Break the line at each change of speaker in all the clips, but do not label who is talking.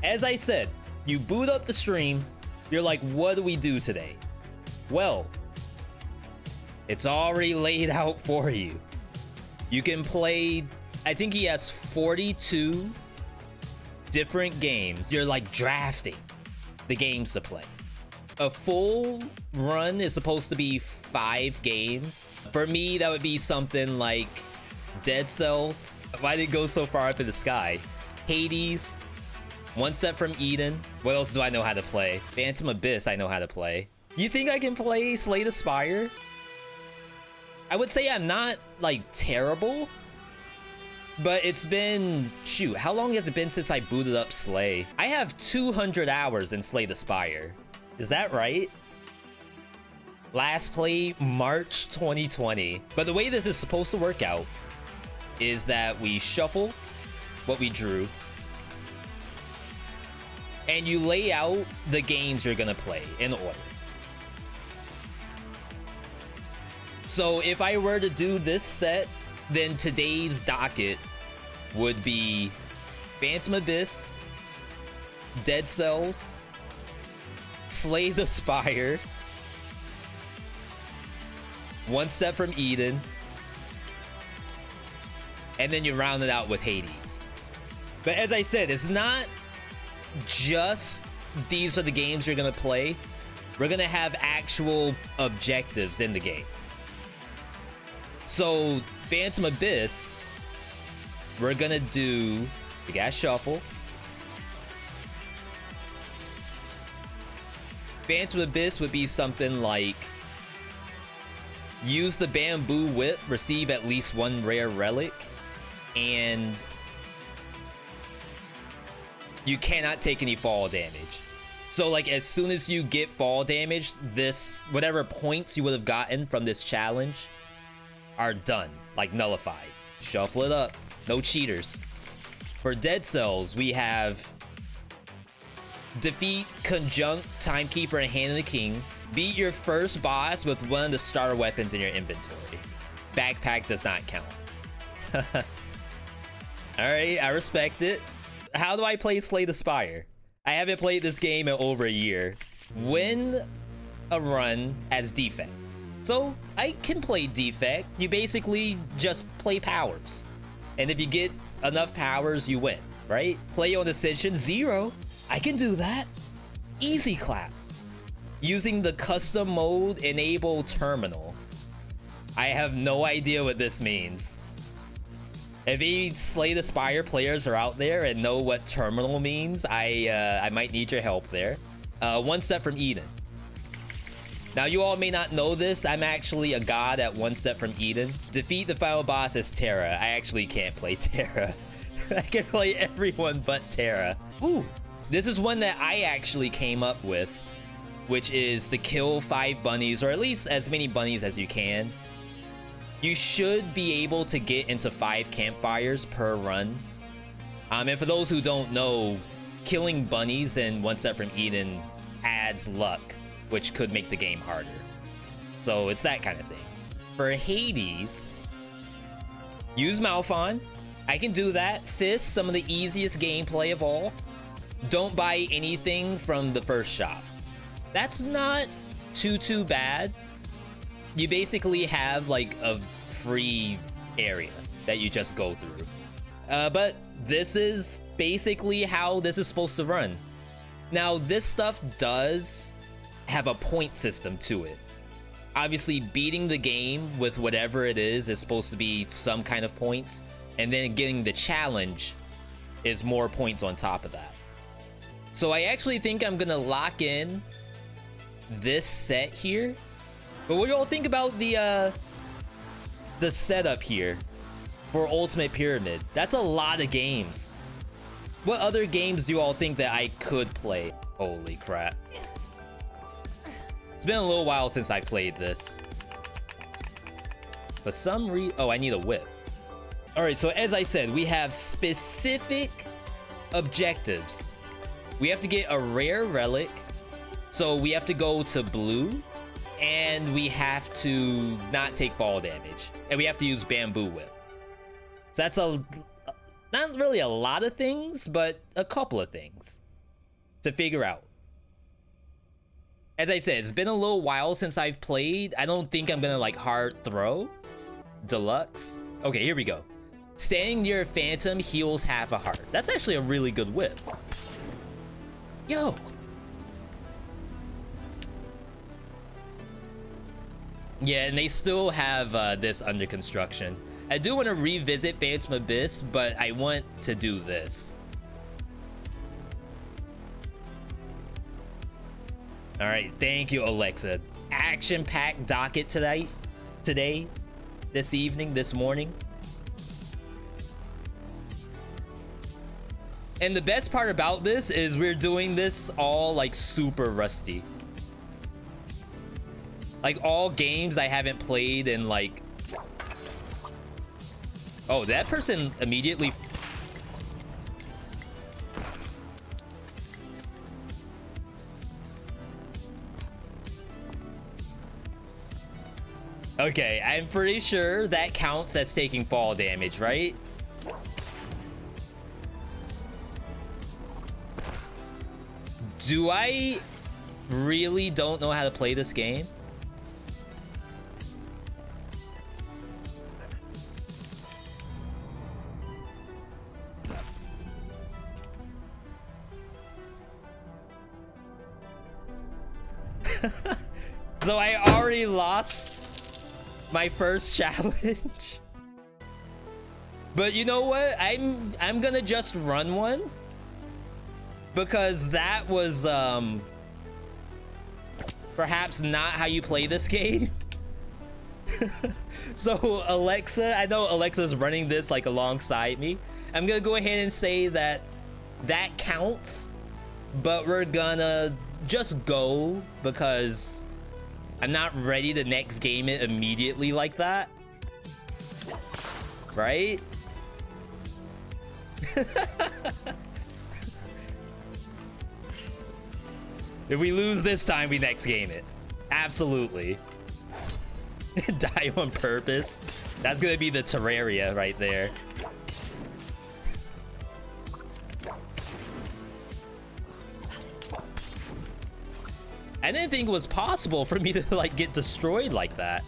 As I said, you boot up the stream, you're like, what do we do today? Well, it's already laid out for you. You can play, I think he has 42 different games. You're like drafting the games to play. A full run is supposed to be 5 games. For me, that would be something like Dead Cells. Why did it go so far up in the sky? Hades. One Step from Eden. What else do I know how to play? Phantom Abyss I know how to play. You think I can play Slay the Spire? I would say I'm not, like, terrible. But it's been... Shoot, how long has it been since I booted up Slay? I have 200 hours in Slay the Spire. Is that right? Last play, March 2020. But the way this is supposed to work out is that we shuffle what we drew. And you lay out the games you're gonna play in order. So if I were to do this set, then today's docket would be Phantom Abyss, Dead Cells, Slay the Spire, One Step from Eden, and then you round it out with Hades. But as I said, it's not just these are the games you're gonna play. We're gonna have actual objectives in the game. So Phantom Abyss, we're gonna do, we got shuffle. Phantom Abyss would be something like use the bamboo whip, receive at least 1 rare relic, and you cannot take any fall damage. So like as soon as you get fall damage, this whatever points you would have gotten from this challenge are done, like nullified. Shuffle it up, no cheaters. For Dead Cells, we have defeat Conjunct, Timekeeper, and Hand of the King. Beat your first boss with one of the starter weapons in your inventory. Backpack does not count. Alright, I respect it. How do I play Slay the Spire? I haven't played this game in over a year. Win a run as defect. So I can play defect. You basically just play powers. And if you get enough powers, you win, right? Play on Ascension 0. I can do that. Easy clap. Using the custom mode enable terminal. I have no idea what this means. If any Slay the Spire players are out there and know what terminal means, I might need your help there. One Step from Eden. Now, you all may not know this. I'm actually a god at One Step from Eden. Defeat the final boss as Terra. I actually can't play Terra. I can play everyone but Terra. Ooh, this is one that I actually came up with, which is to kill 5 bunnies, or at least as many bunnies as you can. You should be able to get into 5 campfires per run. And for those who don't know, killing bunnies in One Step from Eden adds luck, which could make the game harder. So it's that kind of thing. For Hades, use Malphon. I can do that. Fist, some of the easiest gameplay of all. Don't buy anything from the first shop. That's not too bad. You basically have like a free area that you just go through. But this is basically how this is supposed to run. Now, this stuff does have a point system to it. Obviously, beating the game with whatever it is supposed to be some kind of points, and then getting the challenge is more points on top of that. So I actually think I'm gonna lock in this set here. But what do y'all think about the setup here for Ultimate Pyramid? That's a lot of games. What other games do you all think that I could play? Holy crap. It's been a little while since I played this. For some reason... Oh, I need a whip. Alright, so as I said, we have specific objectives. We have to get a rare relic. So we have to go to blue. And we have to not take fall damage. And we have to use Bamboo Whip. So that's not really a lot of things, but a couple of things. to figure out. As I said, it's been a little while since I've played. I don't think I'm gonna like hard throw. Deluxe. Okay, here we go. Standing near a phantom heals half a heart. That's actually a really good whip. Yo. Yeah, and they still have this under construction. I do want to revisit Phantom Abyss, but I want to do this. All right, thank you, Olexa. Action-packed docket today, this evening, this morning. And the best part about this is we're doing this all like super rusty. Like all games I haven't played in like... Oh, that person immediately... Okay, I'm pretty sure that counts as taking fall damage, right? Do I really don't know how to play this game? So I already lost my first challenge. But you know what? I'm gonna just run one. Because that was perhaps not how you play this game. So Alexa, I know Alexa's running this like alongside me. I'm gonna go ahead and say that that counts, but we're gonna just go because I'm not ready to next game it immediately like that. Right? If we lose this time, we next game it. Absolutely. Die on purpose. That's gonna be the Terraria right there. I didn't think it was possible for me to like get destroyed like that.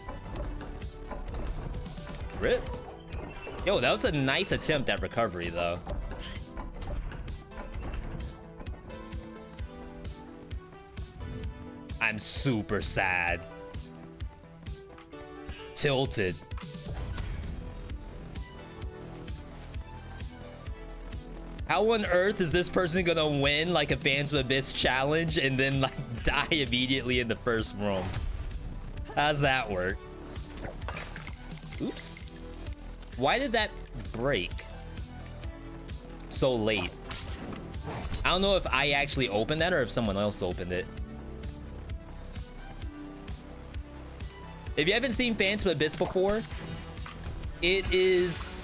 Rip. Yo, that was a nice attempt at recovery though. I'm super sad. Tilted. How on earth is this person gonna win like a Phantom Abyss challenge and then like die immediately in the first room? How's that work? Oops. Why did that break so late? I don't know if I actually opened that or if someone else opened it. If you haven't seen Phantom Abyss before, it is...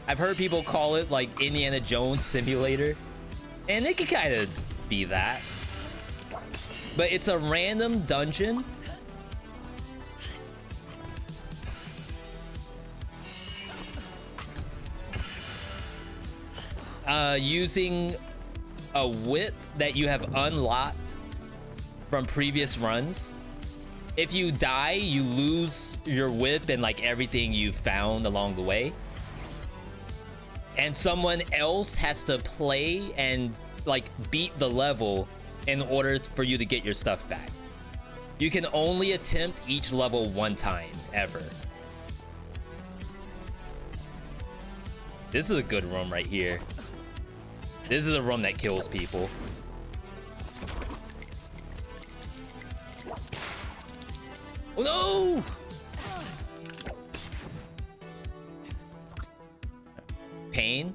I've heard people call it like Indiana Jones Simulator. And it can kind of be that. But it's a random dungeon. Using a whip that you have unlocked from previous runs. If you die, you lose your whip and like everything you found along the way. And someone else has to play and like beat the level in order for you to get your stuff back. You can only attempt each level one time, ever. This is a good room right here. This is a room that kills people. Oh no! Pain?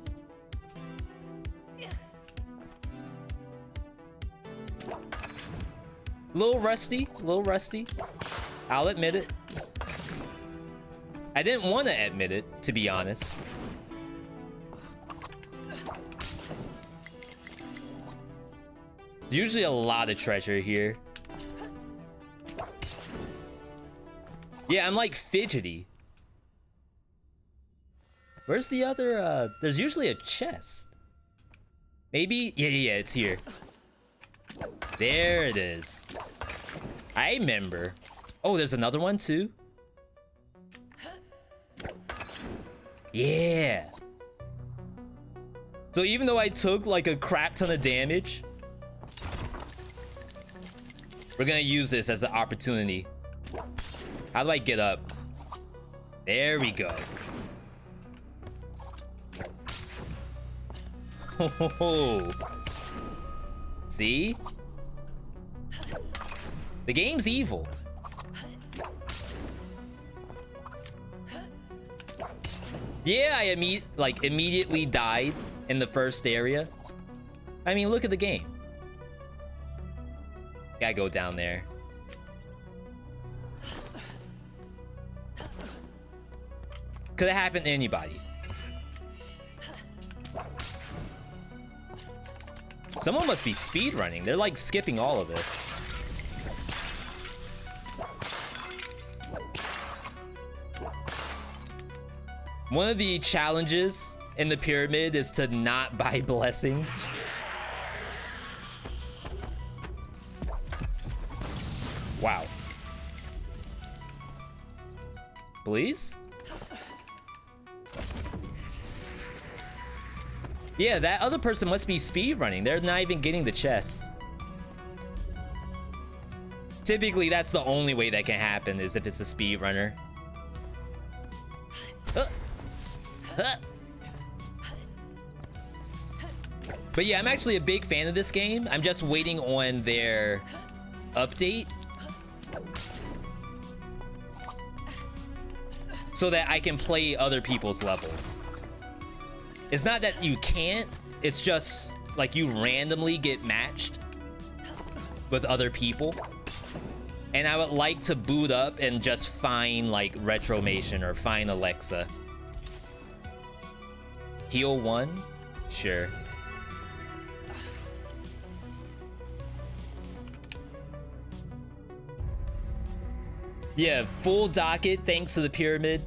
Little rusty, little rusty. I'll admit it. I didn't want to admit it, to be honest. There's usually a lot of treasure here. Yeah, I'm like fidgety. Where's the other, there's usually a chest. Maybe? Yeah, it's here. There it is. I remember. Oh, there's another one too. Yeah. So even though I took like a crap ton of damage, we're gonna use this as the opportunity. How do I get up? There we go. Oh, see? The game's evil. Yeah, I immediately died in the first area. I mean, look at the game. Gotta go down there. Could have happened to anybody. Someone must be speedrunning. They're like skipping all of this. One of the challenges in the pyramid is to not buy blessings. Wow. Please? Yeah, that other person must be speedrunning. They're not even getting the chests. Typically, that's the only way that can happen is if it's a speedrunner. But yeah, I'm actually a big fan of this game. I'm just waiting on their update so that I can play other people's levels. It's not that you can't, it's just like you randomly get matched with other people. And I would like to boot up and just find like Retromation or find Olexa. Heal 1? Sure. Yeah, full docket thanks to the pyramid.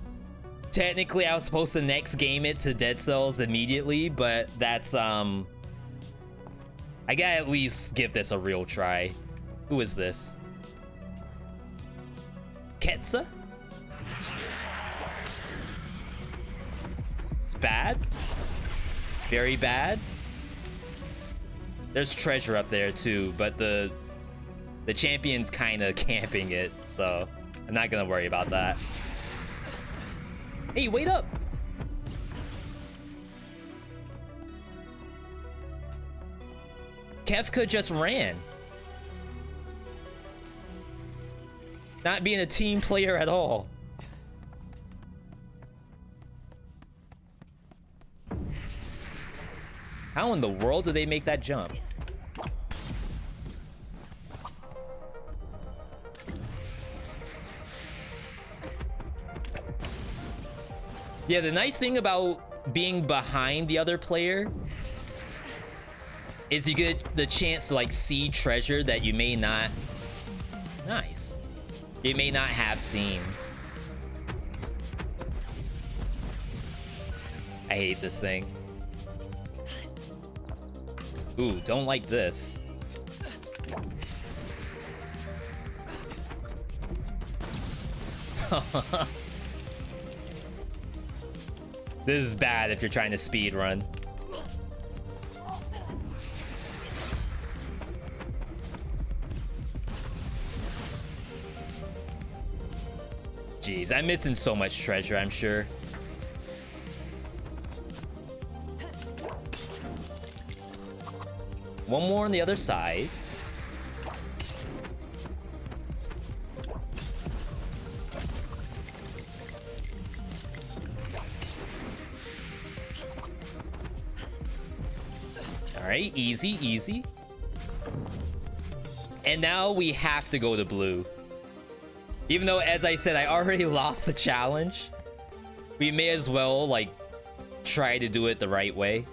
Technically, I was supposed to next game it to Dead Cells immediately, but that's, I gotta at least give this a real try. Who is this? Ketsa? It's bad? Very bad? There's treasure up there too, but the champion's kind of camping it, so I'm not gonna worry about that. Hey, wait up! Kefka just ran. Not being a team player at all. How in the world did they make that jump? Yeah, the nice thing about being behind the other player is you get the chance to like see treasure that you may not... Nice. You may not have seen. I hate this thing. Ooh, don't like this. This is bad if you're trying to speed run. Jeez, I'm missing so much treasure, I'm sure. One more on the other side. All right, easy, easy. And now we have to go to blue. Even though, as I said, I already lost the challenge, we may as well, like, try to do it the right way.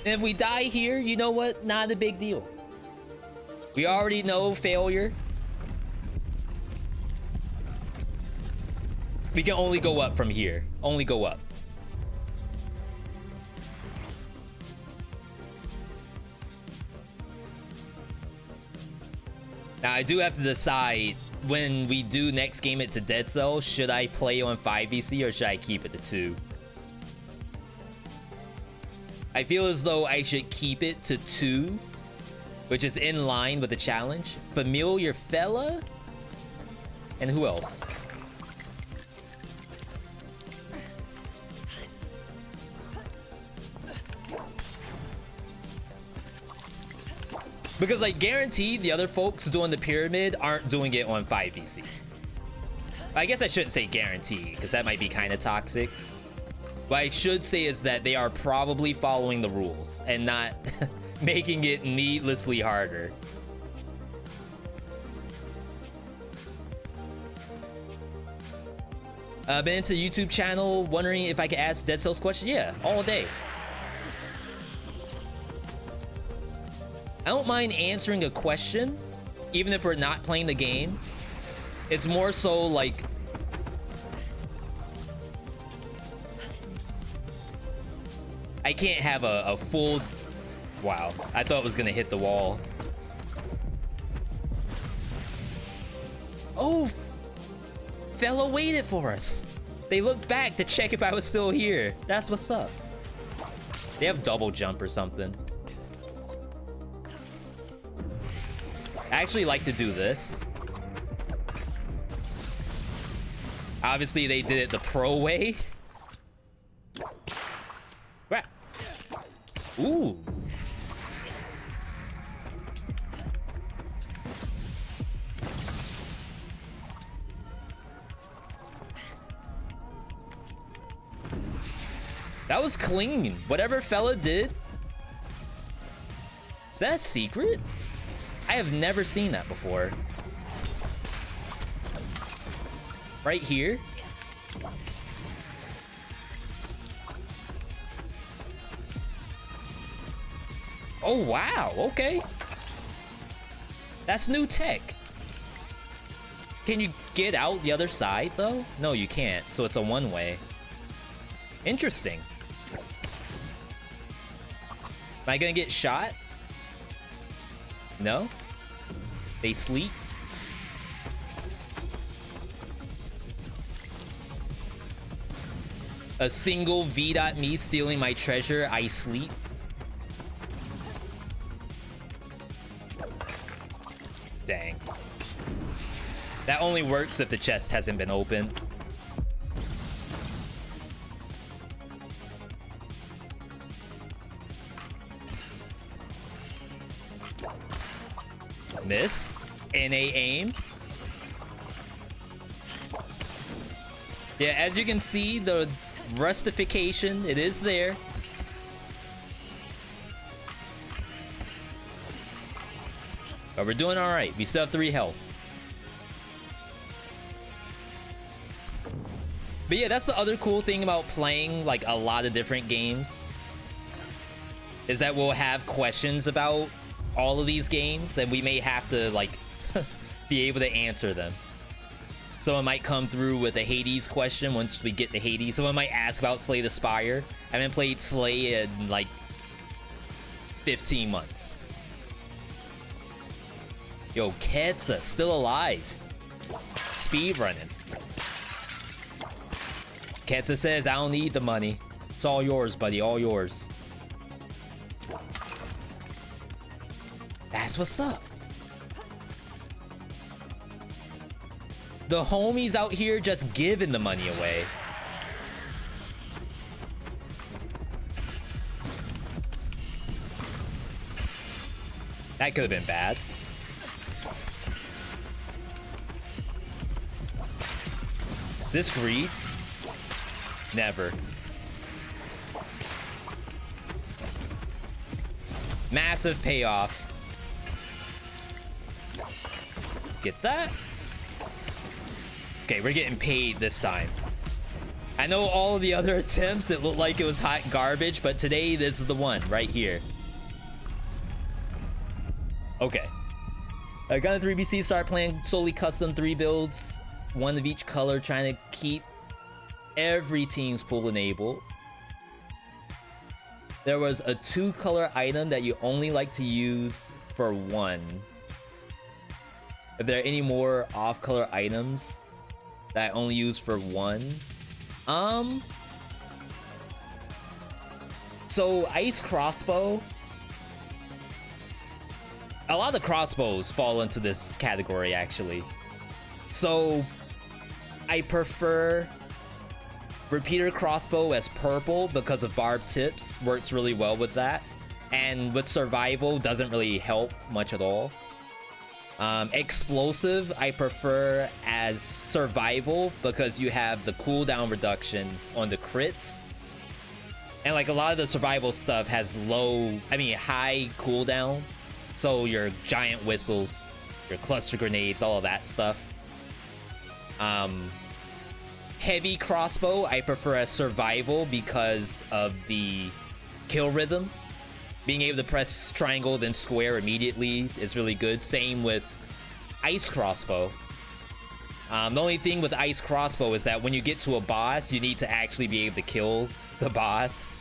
And if we die here, you know what? Not a big deal. We already know failure. We can only go up from here. Only go up. Now, I do have to decide when we do next game it to Dead Cell, should I play on 5VC or should I keep it to 2? I feel as though I should keep it to 2, which is in line with the challenge. Familiar Fella? And who else? Because, like, guaranteed the other folks doing the pyramid aren't doing it on 5VC. I guess I shouldn't say guaranteed, because that might be kind of toxic. What I should say is that they are probably following the rules and not making it needlessly harder. Been into the YouTube channel, wondering if I could ask Dead Cells question? Yeah, all day. I don't mind answering a question, even if we're not playing the game. It's more so like... I can't have a full... Wow, I thought it was gonna hit the wall. Oh! Fella waited for us. They looked back to check if I was still here. That's what's up. They have double jump or something. I actually like to do this. Obviously, they did it the pro way. Crap. Ooh. That was clean. Whatever Fella did. Is that a secret? I have never seen that before. Right here. Oh, wow. Okay. That's new tech. Can you get out the other side, though? No, you can't. So it's a one-way. Interesting. Am I gonna get shot? No? They sleep? A single Veedotme stealing my treasure, I sleep? Dang. That only works if the chest hasn't been opened. Miss. NA aim. Yeah, as you can see, the rustification, it is there. But we're doing all right. We still have 3 health. But yeah, that's the other cool thing about playing like a lot of different games, is that we'll have questions about all of these games and we may have to like be able to answer them. Someone might come through with a Hades question once we get to Hades. Someone might ask about Slay the Spire. I haven't played Slay in like 15 months. Yo, Ketsa still alive. Speed running. Ketsa says, I don't need the money. It's all yours, buddy. All yours. That's what's up. The homies out here just giving the money away. That could have been bad. Is this greed? Never. Massive payoff. Get that? Okay, we're getting paid this time. I know all of the other attempts, it looked like it was hot garbage, but today this is the one right here. Okay. I got a 3BC, start playing solely custom 3 builds, 1 of each color, trying to keep every team's pool enabled. There was a 2-color item that you only like to use for 1. Are there any more off-color items that I only use for one? So ice crossbow. A lot of the crossbows fall into this category, actually. So I prefer repeater crossbow as purple because of barbed tips. Works really well with that. And with survival, doesn't really help much at all. Explosive, I prefer as survival because you have the cooldown reduction on the crits. And like a lot of the survival stuff has high cooldown. So your giant whistles, your cluster grenades, all of that stuff. Heavy crossbow, I prefer as survival because of the kill rhythm. Being able to press triangle then square immediately is really good. Same with ice crossbow. The only thing with ice crossbow is that when you get to a boss, you need to actually be able to kill the boss.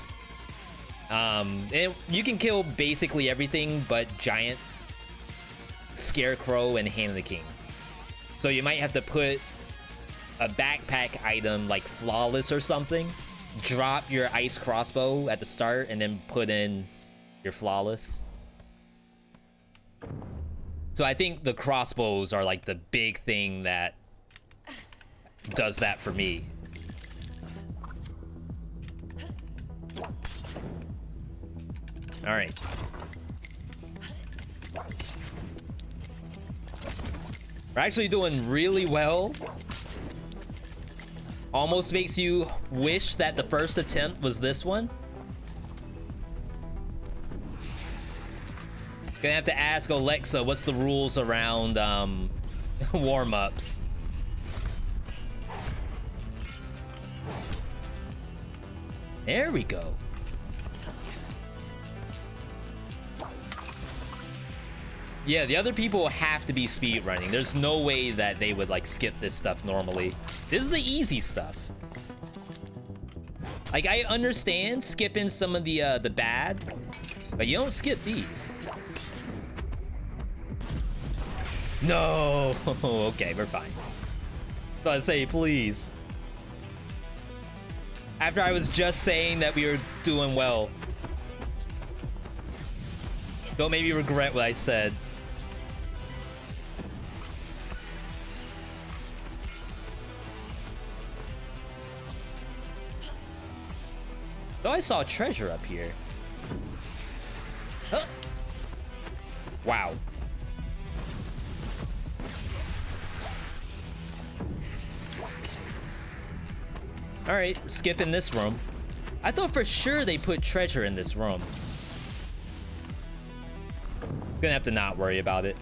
And you can kill basically everything but giant, scarecrow, and hand of the king. So you might have to put a backpack item like flawless or something, drop your ice crossbow at the start, and then put in your flawless. So I think the crossbows are like the big thing that does that for me. All right. We're actually doing really well. Almost makes you wish that the first attempt was this one. Gonna have to ask Olexa what's the rules around warm-ups. There we go. Yeah, the other people have to be speedrunning. There's no way that they would like skip this stuff normally. This is the easy stuff. Like I understand skipping some of the bad, but you don't skip these. No. Okay, we're fine. So I say, please. After I was just saying that we were doing well. Don't make me regret what I said. Though I saw a treasure up here. Huh. Wow. All right, skipping this room. I thought for sure they put treasure in this room. Gonna have to not worry about it.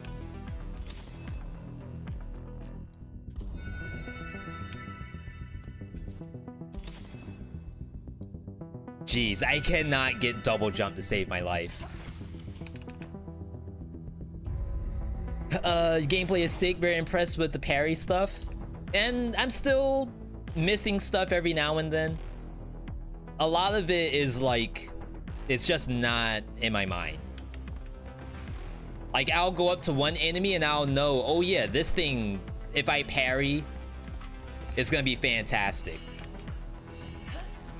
Jeez, I cannot get double jump to save my life. Gameplay is sick, very impressed with the parry stuff. And I'm still missing stuff every now and then. A lot of it is like, it's just not in my mind. Like I'll go up to one enemy and I'll know, oh yeah, this thing, if I parry, it's gonna be fantastic.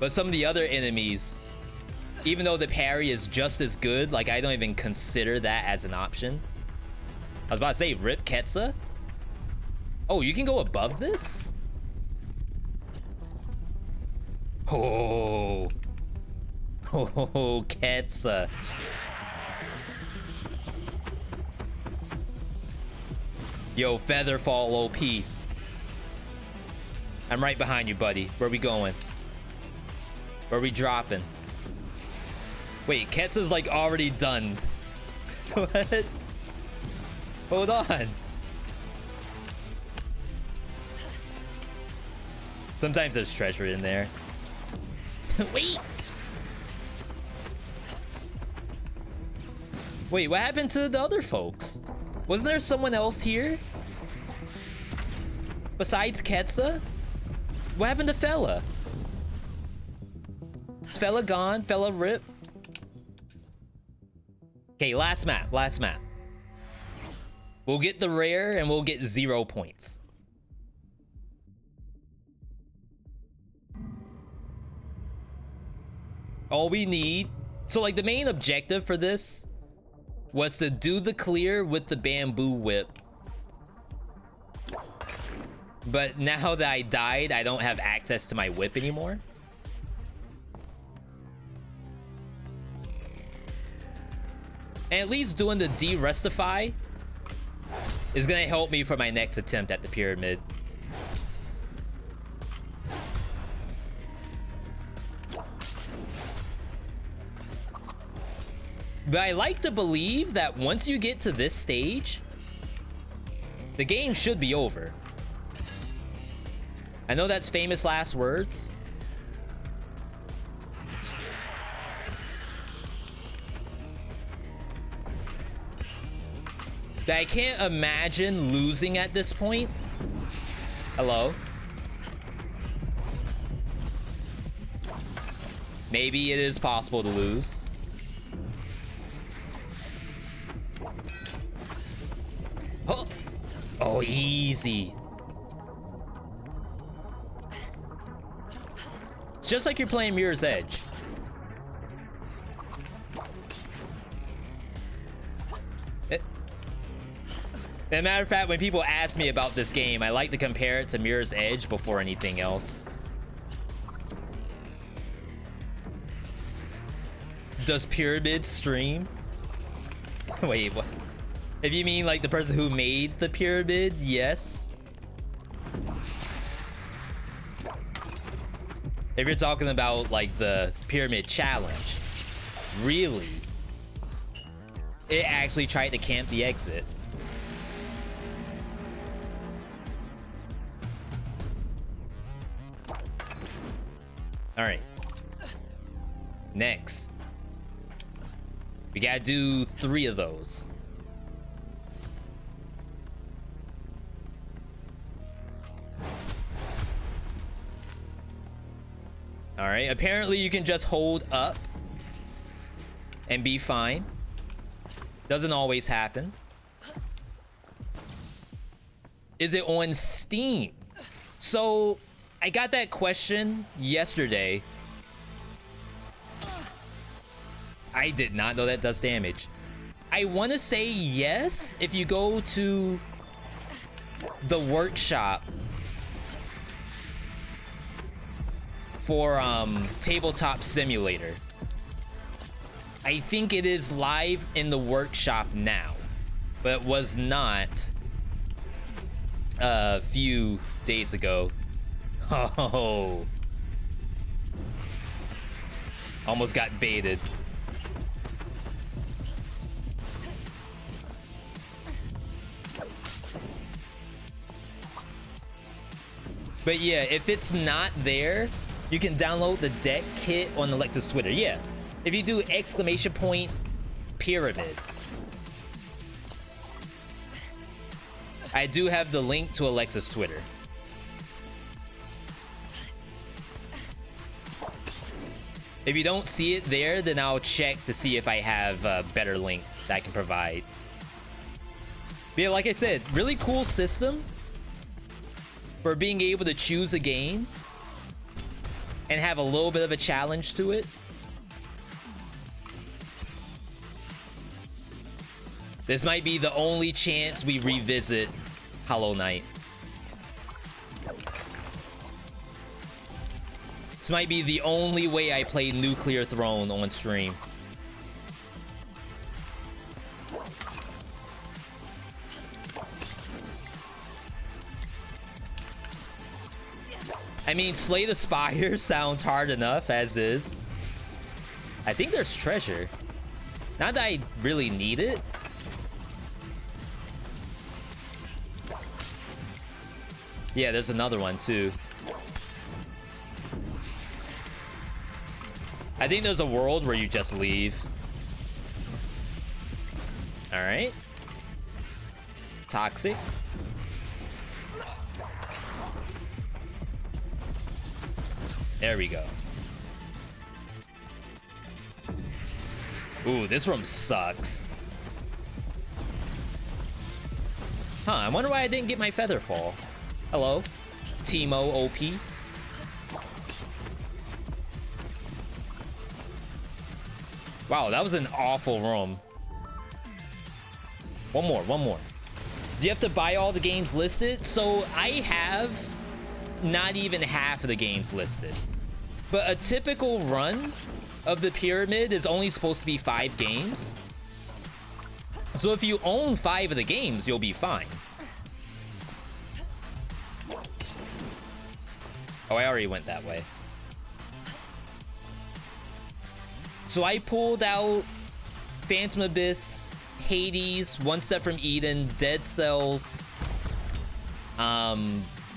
But some of the other enemies, even though the parry is just as good, like I don't even consider that as an option. I was about to say, rip Ketsa? Oh, you can go above this? Oh. Oh, Ketsa. Yo, Featherfall OP. I'm right behind you, buddy. Where we going? Where we dropping? Wait, Ketsa's like already done. What? Hold on. Sometimes there's treasure in there. Wait. Wait, what happened to the other folks? Wasn't there someone else here? Besides Ketsa? What happened to Fella? Is Fella gone? Fella rip? Okay, last map, last map. We'll get the rare and we'll get 0 points. All we need, so like the main objective for this was to do the clear with the bamboo whip. But now that I died, I don't have access to my whip anymore. And at least doing the de-rustify is gonna help me for my next attempt at the pyramid. But I like to believe that once you get to this stage, the game should be over. I know that's famous last words. But I can't imagine losing at this point. Hello? Maybe it is possible to lose. Oh, oh, easy. It's just like you're playing Mirror's Edge. As a matter of fact, when people ask me about this game, I like to compare it to Mirror's Edge before anything else. Does Pyramid stream? Wait, what? If you mean like the person who made the pyramid, yes. If you're talking about like the pyramid challenge, really, it actually tried to camp the exit. All right. Next, we gotta do 3 of those. All right, apparently you can just hold up and be fine. Doesn't always happen. Is it on Steam? So I got that question yesterday. I did not know that does damage. I want to say yes if you go to the workshop for Tabletop Simulator. I think it is live in the workshop now, but it was not a few days ago. Oh, almost got baited. But yeah, if it's not there, you can download the deck kit on Alexa's Twitter. Yeah, if you do !pyramid. I do have the link to Alexa's Twitter. If you don't see it there, then I'll check to see if I have a better link that I can provide. But yeah, like I said, really cool system for being able to choose a game and have a little bit of a challenge to it. This might be the only chance we revisit Hollow Knight. This might be the only way I play Nuclear Throne on stream. I mean, Slay the Spire sounds hard enough as is. I think there's treasure. Not that I really need it. Yeah, there's another one too. I think there's a world where you just leave. All right. Toxic. There we go. Ooh, this room sucks. Huh, I wonder why I didn't get my feather fall. Hello, Timo OP. Wow, that was an awful room. One more. Do you have to buy all the games listed? So I have not even half of the games listed. But a typical run of the pyramid is only supposed to be 5 games. So if you own 5 of the games, you'll be fine. Oh, I already went that way. So I pulled out Phantom Abyss, Hades, One Step from Eden, Dead Cells,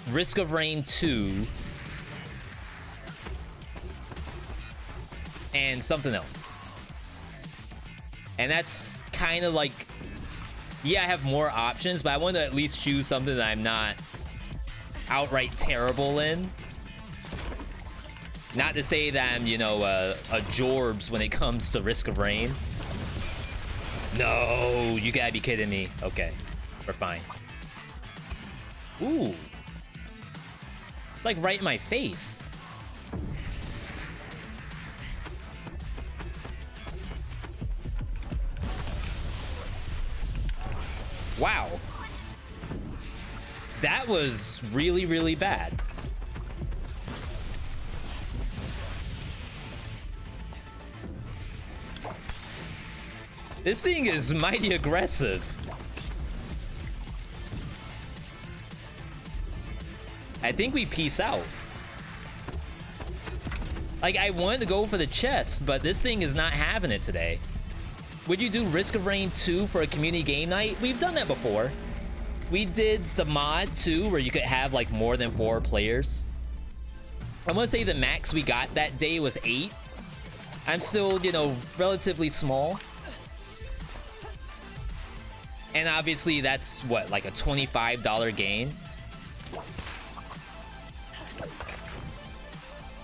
Risk of Rain 2, and something else. And that's kind of like, yeah, I have more options, but I want to at least choose something that I'm not outright terrible in. Not to say that I'm, you know, a Jorbs when it comes to Risk of Rain. No, you gotta be kidding me. Okay, we're fine. Ooh. It's like right in my face. Wow. That was really, really bad. This thing is mighty aggressive. I think we peace out. Like, I wanted to go for the chest, but this thing is not having it today. Would you do Risk of Rain 2 for a community game night? We've done that before. We did the mod too, where you could have like more than 4 players. I want to say the max we got that day was 8. I'm still, you know, relatively small. And obviously that's what, like a $25 game.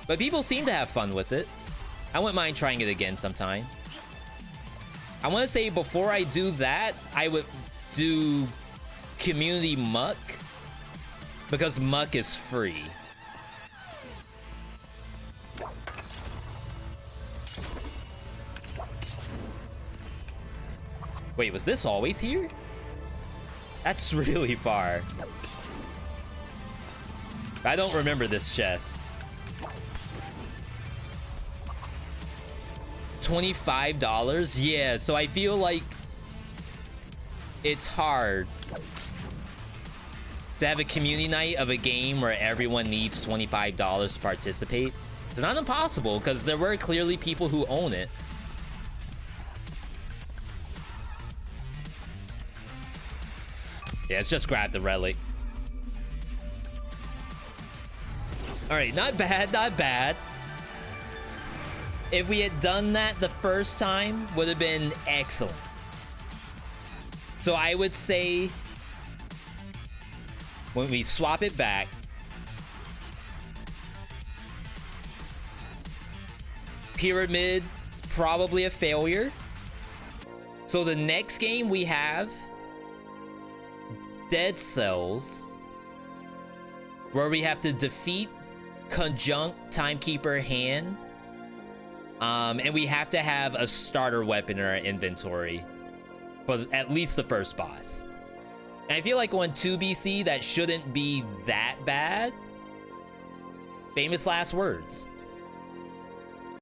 But people seem to have fun with it. I wouldn't mind trying it again sometime. I want to say before I do that, I would do Community Muck, because Muck is free. Wait, was this always here? That's really far. I don't remember this chest. $25? Yeah, so I feel like it's hard to have a community night of a game where everyone needs $25 to participate. It's not impossible, because there were clearly people who own it. Yeah, let's just grab the relic. Alright, not bad, not bad. If we had done that the first time, would have been excellent. So I would say when we swap it back, Pyramid, probably a failure. So the next game we have Dead Cells, where we have to defeat Conjunct Timekeeper Hand. And we have to have a starter weapon in our inventory for at least the first boss. And I feel like on 2BC, that shouldn't be that bad. Famous last words.